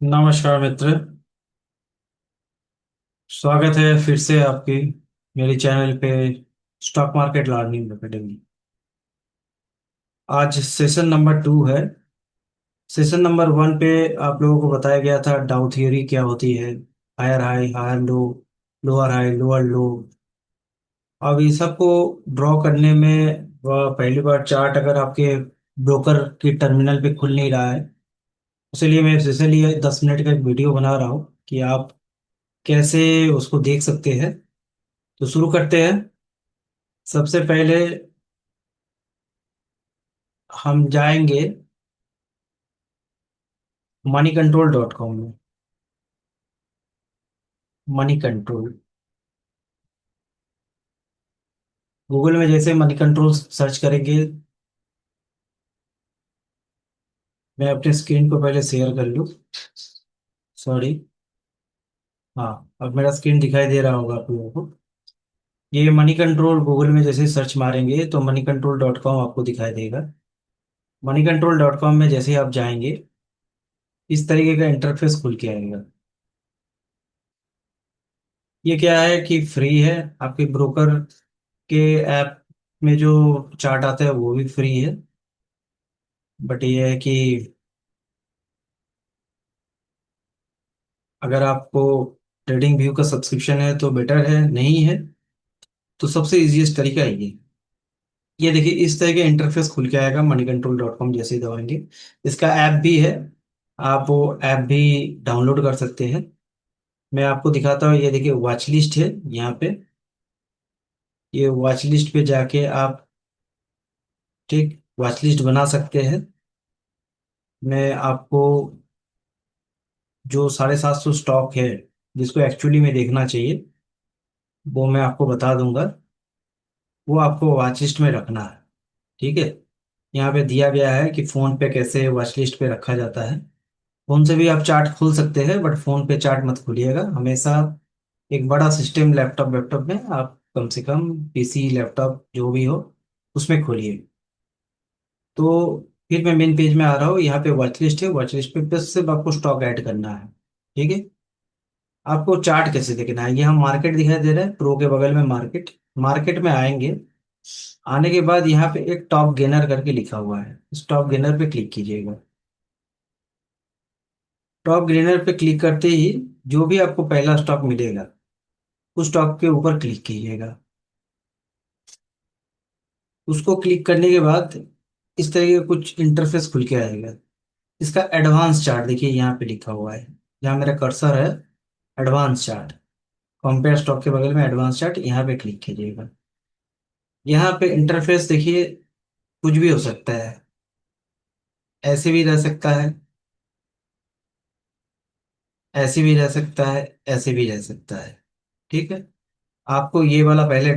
नमस्कार मित्र। स्वागत है फिर से आपकी मेरे चैनल पे स्टॉक मार्केट लर्निंग एकेडमी। आज सेशन नंबर 2 है। सेशन नंबर 1 पे आप लोगों को बताया गया था डाउ थ्योरी क्या होती है। Higher high higher low, lower high lower low. अब ये सबको ड्रॉ करने में पहली बार चार्ट अगर आपके ब्रोकर की टर्मिनल पे खुल नहीं रहा है, इसलिए मैं स्पेशली 10 मिनट का एक वीडियो बना रहा हूँ कि आप कैसे उसको देख सकते हैं। तो शुरू करते हैं। सबसे पहले हम जाएंगे moneycontrol.com में। मनी कंट्रोल गूगल में जैसे मनी कंट्रोल सर्च करेंगे। मैं अपने स्क्रीन को पहले शेयर कर लूँ। सॉरी। हाँ, अब मेरा स्क्रीन दिखाई दे रहा होगा आप लोगों को। ये मनी कंट्रोल गूगल में जैसे सर्च मारेंगे तो moneycontrol.com आपको दिखाई देगा। moneycontrol.com में जैसे आप जाएंगे, इस तरीके का इंटरफेस खुल के आएगा। ये क्या है कि फ्री है। आपके ब्रोकर के ऐप में जो चार्ट आता है वो भी फ्री है। बट ये है कि अगर आपको ट्रेडिंग व्यू का सब्सक्रिप्शन है तो बेटर है, नहीं है तो सबसे इजीएस्ट तरीका है ये देखिए इस तरह के इंटरफेस खुल के आएगा moneycontrol.com जैसे ही दबाएंगे। इसका ऐप भी है, आप वो ऐप भी डाउनलोड कर सकते हैं। मैं आपको दिखाता हूँ, ये देखिए वॉच लिस्ट है यहाँ पे। ये वॉच लिस्ट पे जाके आप ठीक वॉच लिस्ट बना सकते हैं। मैं आपको जो 750 स्टॉक है जिसको एक्चुअली में देखना चाहिए वो मैं आपको बता दूंगा। वो आपको वॉच लिस्ट में रखना है, ठीक है। यहाँ पे दिया गया है कि फोन पे कैसे वॉच लिस्ट पे रखा जाता है। फोन से भी आप चार्ट खोल सकते हैं बट फोन पे चार्ट मत खोलिएगा हमेशा। एक बड़ा सिस्टम लैपटॉप लैपटॉप में आप कम से कम पीसी लैपटॉप जो भी हो उसमें खोलिए। तो फिर मैं मेन पेज में आ रहा हूँ, यहाँ पे वॉच लिस्ट है। वॉच लिस्ट पे बस सिर्फ आपको स्टॉक ऐड करना है, ठीक है। आपको चार्ट कैसे देखना है, ये हम मार्केट दिखाई दे रहा है प्रो के बगल में मार्केट। मार्केट में आएंगे, आने के बाद यहाँ पे एक टॉप गेनर करके लिखा हुआ है, इस टॉप गेनर पे क्लिक कीजिएगा। टॉप गेनर पे क्लिक करते ही जो भी आपको पहला स्टॉक मिलेगा उस स्टॉक के ऊपर क्लिक कीजिएगा। उसको क्लिक करने के बाद इस तरह का कुछ इंटरफेस खुल के आएगा। इसका एडवांस चार्ट देखिए यहाँ पे लिखा हुआ है, जहाँ मेरा कर्सर है एडवांस चार्ट। कंपेयर स्टॉक के बगल में एडवांस चार्ट, यहाँ पे क्लिक कीजिएगा। यहाँ पे इंटरफेस देखिए कुछ भी हो सकता है, ऐसे भी रह सकता है, ऐसे भी रह सकता है, ऐसे भी रह सकता है, ठीक है। आपको ये वाला पहले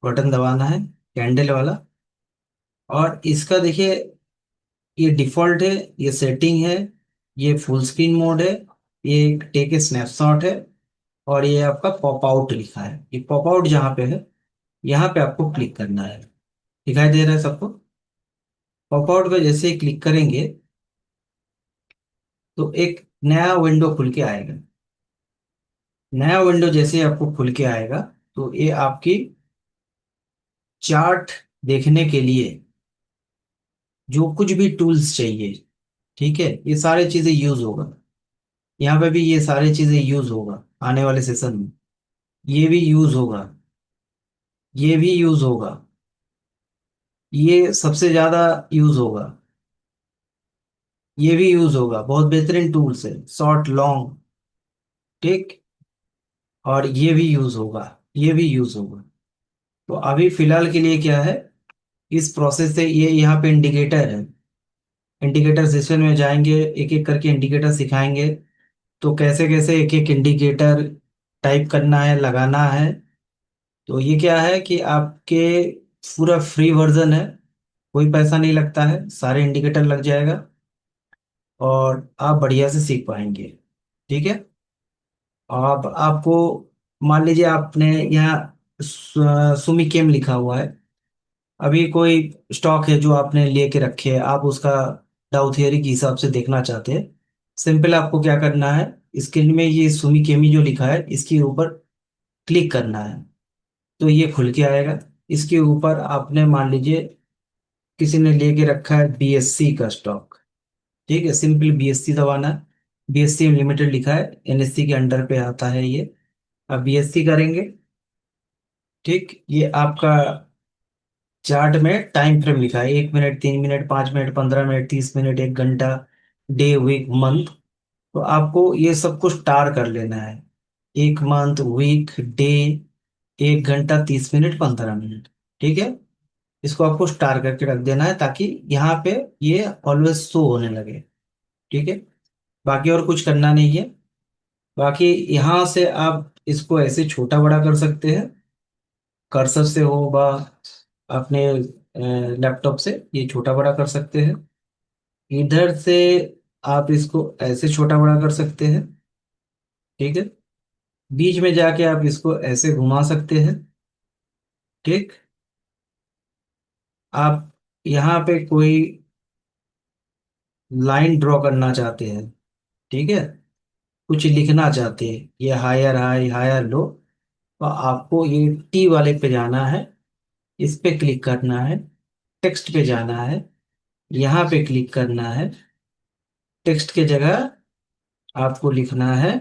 बटन दबाना है, कैंडल वाला। और इसका देखिए ये डिफॉल्ट है, ये सेटिंग है, ये फुल स्क्रीन मोड है, ये टेक ए स्नैपशॉट है, और ये आपका पॉप आउट लिखा है। ये पॉप आउट जहाँ पे है यहाँ पे आपको क्लिक करना है। दिखाई दे रहा है सबको। पॉप आउट पे जैसे ही क्लिक करेंगे तो एक नया विंडो खुल के आएगा। नया विंडो जैसे ही आपको खुल के आएगा तो ये आपकी चार्ट देखने के लिए जो कुछ भी टूल्स चाहिए, ठीक है, ये सारी चीजें यूज होगा। यहाँ पे भी ये सारी चीजें यूज होगा आने वाले सेशन में। ये भी यूज होगा, ये भी यूज होगा, ये सबसे ज्यादा यूज होगा, ये भी यूज होगा। बहुत बेहतरीन टूल्स है, शॉर्ट लॉन्ग, ठीक। और ये भी यूज होगा, ये भी यूज होगा। तो अभी फिलहाल के लिए क्या है, इस प्रोसेस से ये यहाँ पे इंडिकेटर है। इंडिकेटर सेशन में जाएंगे, एक एक करके इंडिकेटर सिखाएंगे तो कैसे कैसे एक एक इंडिकेटर टाइप करना है, लगाना है। तो ये क्या है कि आपके पूरा फ्री वर्जन है, कोई पैसा नहीं लगता है, सारे इंडिकेटर लग जाएगा और आप बढ़िया से सीख पाएंगे, ठीक है। अब आपको मान लीजिए आपने यहाँ सुमिकेम लिखा हुआ है। अभी कोई स्टॉक है जो आपने लेके रखे है, आप उसका डाउ थियरी के हिसाब से देखना चाहते हैं सिंपल आपको क्या करना है, स्क्रीन में ये सुमी केमी जो लिखा है इसके ऊपर क्लिक करना है, तो ये खुल के आएगा। इसके ऊपर आपने मान लीजिए किसी ने लेके रखा है बीएससी का स्टॉक, ठीक है, सिंपल बीएससी दबाना है। बीएससी लिमिटेड लिखा है, एनएससी के अंडर पे आता है ये। अब बीएससी करेंगे, ठीक, ये आपका चार्ट में टाइम फ्रेम लिखा है, 1 minute, 3 minute, 5 minute, 15 minute, 30 minute, 1 घंटा, डे, वीक, मंथ। तो आपको ये सब कुछ टार कर लेना है, 1 मंथ, वीक, डे, 1 घंटा, 30 मिनट, 15 मिनट, ठीक है। इसको आपको स्टार करके रख देना है ताकि यहाँ पे ये ऑलवेज शो होने लगे, ठीक है। बाकी और कुछ करना नहीं है। बाकी यहाँ से आप इसको ऐसे छोटा बड़ा कर सकते हैं, कर्सर से हो बा अपने लैपटॉप से ये छोटा बड़ा कर सकते हैं। इधर से आप इसको ऐसे छोटा बड़ा कर सकते हैं, ठीक है। बीच में जाके आप इसको ऐसे घुमा सकते हैं, ठीक। आप यहाँ पे कोई लाइन ड्रॉ करना चाहते हैं, ठीक है, कुछ लिखना चाहते हैं, ये हायर हाई हायर लो, तो आपको ये टी वाले पे जाना है, इस पे क्लिक करना है, टेक्स्ट पे जाना है, यहाँ पे क्लिक करना है। टेक्स्ट के जगह आपको लिखना है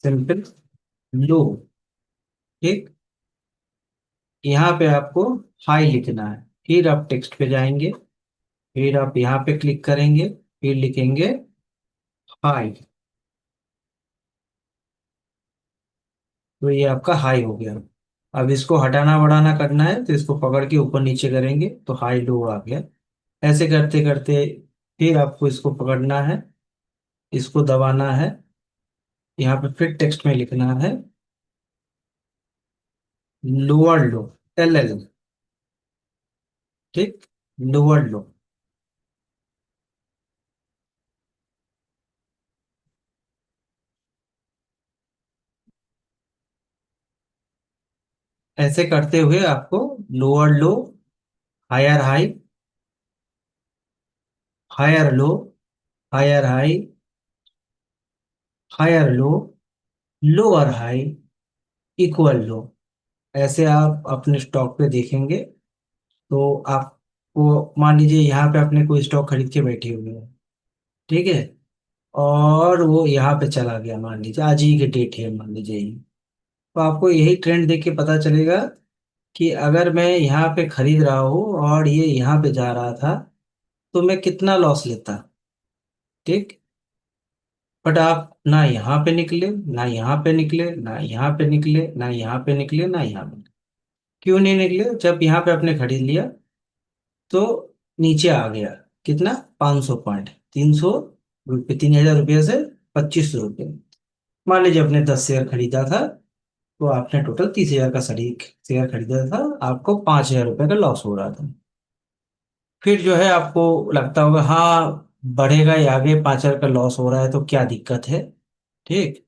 सिंपल लो, ठीक। यहाँ पे आपको हाई लिखना है, फिर आप टेक्स्ट पे जाएंगे, फिर आप यहाँ पे क्लिक करेंगे, फिर लिखेंगे हाई। तो ये आपका हाई हो गया। अब इसको हटाना बढ़ाना करना है तो इसको पकड़ के ऊपर नीचे करेंगे तो हाई लो आ गया। ऐसे करते करते फिर आपको इसको पकड़ना है, इसको दबाना है, यहाँ पे फिर टेक्स्ट में लिखना है लोअर लो, एल एल, ठीक, लोअर लो। ऐसे करते हुए आपको lower low, higher high, higher low, higher high, higher low, lower high, equal low. ऐसे आप अपने स्टॉक पे देखेंगे तो आपको मान लीजिए यहाँ पे आपने कोई स्टॉक खरीद के बैठे हुए हैं, ठीक है, और वो यहाँ पे चला गया, मान लीजिए आज ही की डेट है मान लीजिए ये, तो आपको यही ट्रेंड देख के पता चलेगा कि अगर मैं यहाँ पे खरीद रहा हूँ और ये यहाँ पे जा रहा था तो मैं कितना लॉस लेता, ठीक। बट आप ना यहाँ पे निकले, ना यहाँ पे निकले, ना यहाँ पे निकले, ना यहाँ पे निकले, ना यहाँ पे। क्यों नहीं निकले? जब यहाँ पे आपने खरीद लिया तो नीचे आ गया, कितना, 500 पॉइंट, 300 रुपये, 3000 रुपये से 2500 रुपये। मान लीजिए आपने 10 शेयर खरीदा था, तो आपने टोटल 30,000 का शरीक शेयर खरीदा था, आपको 5,000 रुपये का लॉस हो रहा था। फिर जो है आपको लगता होगा हाँ बढ़ेगा ये आगे, 5,000 का लॉस हो रहा है तो क्या दिक्कत है, ठीक,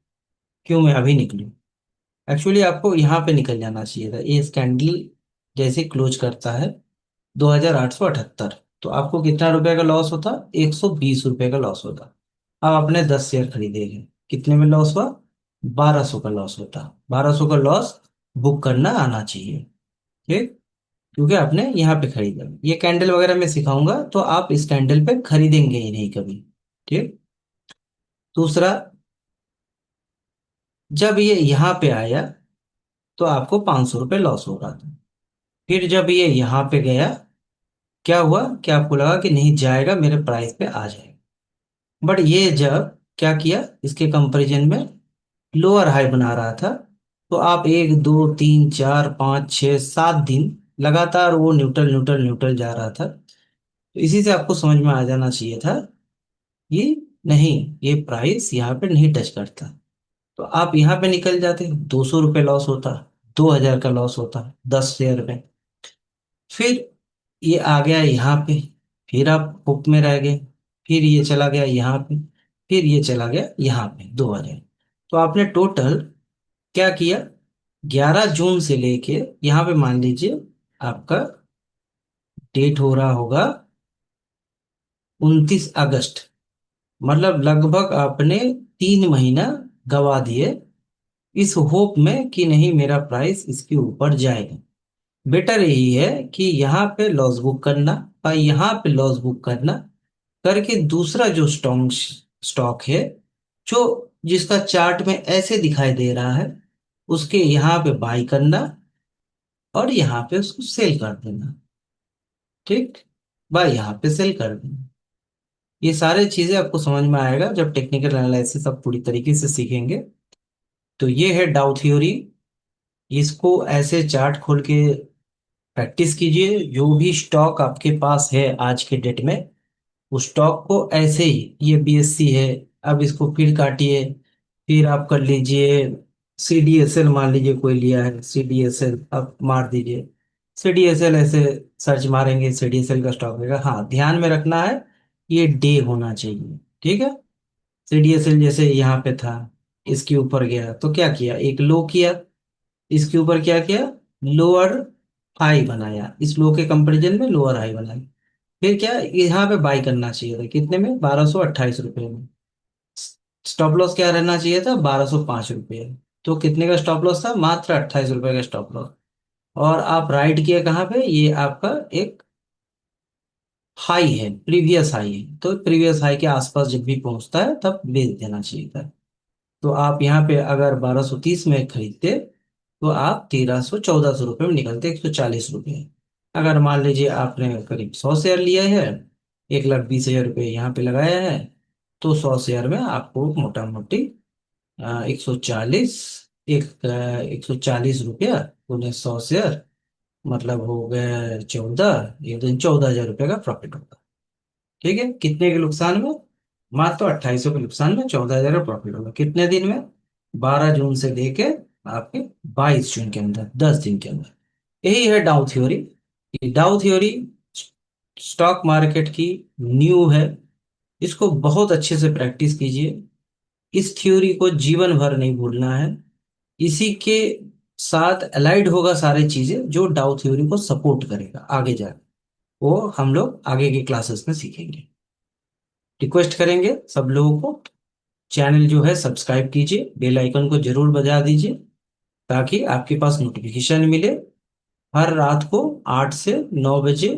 क्यों मैं अभी निकलूं। एक्चुअली आपको यहाँ पे निकल जाना चाहिए था, ये कैंडल जैसे क्लोज करता है 2,878, तो आपको कितना रुपए का लॉस होता, 120 रुपये का लॉस होता। अब आपने 10 शेयर खरीदेंगे, कितने में लॉस हुआ, 1,200 का लॉस होता। 1,200 का लॉस बुक करना आना चाहिए, ठीक, क्योंकि आपने यहाँ पे खरीदा। ये कैंडल वगैरह मैं सिखाऊंगा तो आप इस कैंडल पे खरीदेंगे ही नहीं कभी, ठीक। दूसरा, जब ये यहाँ पे आया तो आपको 500 रुपये लॉस हो रहा था। फिर जब ये यहाँ पे गया, क्या हुआ कि आपको लगा कि नहीं जाएगा, मेरे प्राइस पे आ जाएगा। बट ये जब क्या किया, इसके कंपैरिजन में लोअर हाई बना रहा था, तो आप 1, 2, 3, 4, 5, 6, 7 दिन लगातार वो न्यूट्रल न्यूट्रल न्यूट्रल जा रहा था। तो इसी से आपको समझ में आ जाना चाहिए था ये, नहीं, ये प्राइस यहाँ पे नहीं टच करता। तो आप यहाँ पे निकल जाते, 200 रुपये लॉस होता, 2,000 का लॉस होता, 10 शेयर में। फिर ये आ गया यहाँ पे, फिर आप हुक में रह गए, फिर ये चला गया यहाँ पे, फिर ये चला गया यहाँ पे 2,000। तो आपने टोटल क्या किया, 11 जून से लेके यहाँ पे मान लीजिए आपका डेट हो रहा होगा 29 अगस्त, मतलब लगभग आपने 3 महीना गवा दिए इस होप में कि नहीं मेरा प्राइस इसके ऊपर जाएगा। बेटर यही है कि यहाँ पे लॉस बुक करना और यहाँ पे लॉस बुक करना करके दूसरा जो स्टॉक स्टॉक है जो जिसका चार्ट में ऐसे दिखाई दे रहा है उसके यहाँ पे बाई करना और यहाँ पे उसको सेल कर देना। ठीक, बाई यहाँ पे सेल कर देना। ये सारे चीजें आपको समझ में आएगा जब टेक्निकल एनालिसिस आप पूरी तरीके से सीखेंगे। तो ये है डाउ थ्योरी। इसको ऐसे चार्ट खोल के प्रैक्टिस कीजिए। जो भी स्टॉक आपके पास है आज के डेट में उस स्टॉक को ऐसे ही, ये बीएससी है, अब इसको फिर काटिए, फिर आप कर लीजिए सीडीएसएल, मान लीजिए कोई लिया है सीडीएसएल, आप मार दीजिए सीडीएसएल, ऐसे सर्च मारेंगे सीडीएसएल का स्टॉक रहेगा। हाँ, ध्यान में रखना है ये डे होना चाहिए। ठीक है, सीडीएसएल जैसे यहाँ पे था, इसके ऊपर गया तो क्या किया, एक लो किया, इसके ऊपर क्या किया, लोअर हाई बनाया, इस लो के कंपैरिजन में लोअर हाई बनाया। फिर क्या, यहाँ पे बाई करना चाहिए था कितने में, 1228 रुपये में। स्टॉप लॉस क्या रहना चाहिए था, 1205 रुपये। तो कितने का स्टॉप लॉस था, मात्र 28 रुपये का स्टॉप लॉस। और आप राइट किए कहाँ पे, ये आपका एक हाई है, प्रीवियस हाई है, तो प्रीवियस हाई के आसपास जब भी पहुंचता है तब बेच देना चाहिए था। तो आप यहाँ पे अगर 1230 में खरीदते तो आप 1300 1400 रुपये में निकलते, 140 रुपये। अगर मान लीजिए आपने करीब 100 शेयर लिया है, 1,20,000 रुपये यहाँ पे लगाया है, तो 100 शेयर में आपको मोटा मोटी 140, 140 रुपया उन्हें 100 शेयर, मतलब हो गए 14, एक दिन 14,000 रुपये का प्रॉफिट होगा। ठीक है, कितने के नुकसान में, मात्र 2800 के नुकसान में 14,000 का प्रॉफिट होगा। कितने दिन में, 12 जून से लेके आपके 22 जून के अंदर, 10 दिन के अंदर। यही है डाउ थ्योरी। ये डाउ थ्योरी स्टॉक मार्केट की न्यू है। इसको बहुत अच्छे से प्रैक्टिस कीजिए। इस थ्योरी को जीवन भर नहीं भूलना है। इसी के साथ अलाइड होगा सारी चीजें जो डाउ थ्योरी को सपोर्ट करेगा आगे जाकर, वो हम लोग आगे की क्लासेस में सीखेंगे। रिक्वेस्ट करेंगे सब लोगों को, चैनल जो है सब्सक्राइब कीजिए, बेल आइकन को जरूर बजा दीजिए ताकि आपके पास नोटिफिकेशन मिले। हर रात को 8 से 9 बजे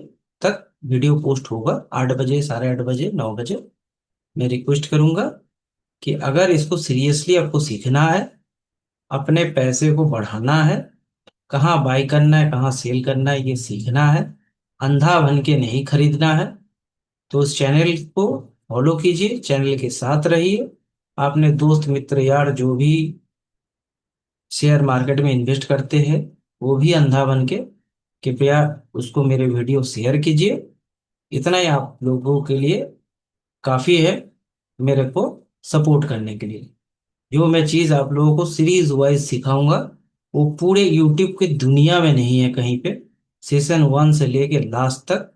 तक वीडियो पोस्ट होगा, 8 बजे, 8:30 बजे, 9 बजे। मैं रिक्वेस्ट करूंगा कि अगर इसको सीरियसली आपको सीखना है, अपने पैसे को बढ़ाना है, कहाँ बाई करना है कहाँ सेल करना है ये सीखना है, अंधा बन के नहीं खरीदना है, तो उस चैनल को फॉलो कीजिए, चैनल के साथ रहिए। आपने दोस्त मित्र यार जो भी शेयर मार्केट में इन्वेस्ट करते हैं वो भी अंधा बन के कृपया उसको मेरे वीडियो शेयर कीजिए। इतना ही आप लोगों के लिए काफ़ी है मेरे को सपोर्ट करने के लिए। जो मैं चीज़ आप लोगों को सीरीज वाइज सिखाऊंगा वो पूरे यूट्यूब की दुनिया में नहीं है कहीं पे। सेशन 1 से लेके लास्ट तक,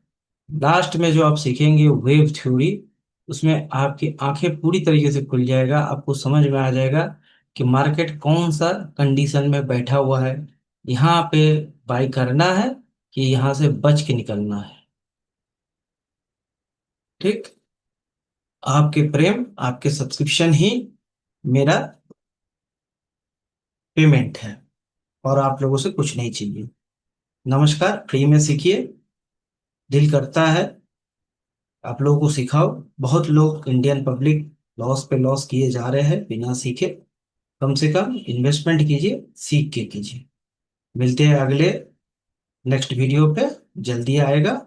लास्ट में जो आप सीखेंगे वेव थ्योरी, उसमें आपकी आंखें पूरी तरीके से खुल जाएगा, आपको समझ में आ जाएगा कि मार्केट कौन सा कंडीशन में बैठा हुआ है, यहाँ पे बाई करना है कि यहाँ से बच के निकलना है। ठीक, आपके प्रेम, आपके सब्सक्रिप्शन ही मेरा पेमेंट है और आप लोगों से कुछ नहीं चाहिए। नमस्कार, फ्री में सीखिए। दिल करता है आप लोगों को सिखाओ। बहुत लोग इंडियन पब्लिक लॉस पे लॉस किए जा रहे हैं बिना सीखे। कम से कम इन्वेस्टमेंट कीजिए, सीख के कीजिए। मिलते हैं अगले नेक्स्ट वीडियो पे, जल्दी आएगा,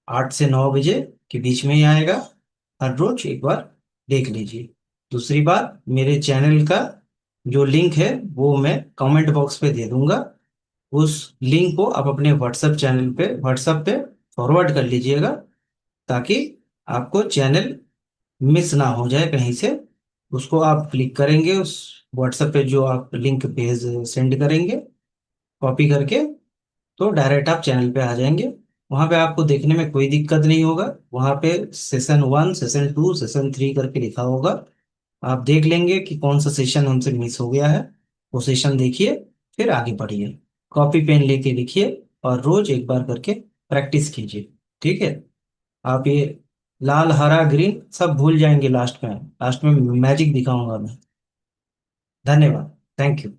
8 से 9 बजे के बीच में ही आएगा। हर रोज एक बार देख लीजिए। दूसरी बात, मेरे चैनल का जो लिंक है वो मैं कमेंट बॉक्स पे दे दूंगा। उस लिंक को आप अपने व्हाट्सएप पे फॉरवर्ड कर लीजिएगा ताकि आपको चैनल मिस ना हो जाए कहीं से। उसको आप क्लिक करेंगे, उस व्हाट्सएप पे जो आप लिंक भेज सेंड करेंगे कॉपी करके, तो डायरेक्ट आप चैनल पे आ जाएंगे। वहाँ पे आपको देखने में कोई दिक्कत नहीं होगा। वहाँ पे सेशन 1, सेशन 2, सेशन 3 करके लिखा होगा। आप देख लेंगे कि कौन सा सेशन हमसे मिस हो गया है, वो सेशन देखिए, फिर आगे बढ़िए। कॉपी पेन लेके लिखिए और रोज एक बार करके प्रैक्टिस कीजिए। ठीक है, आप ये लाल हरा ग्रीन सब भूल जाएंगे लास्ट में। लास्ट में मैजिक दिखाऊंगा मैं। धन्यवाद। Thank you.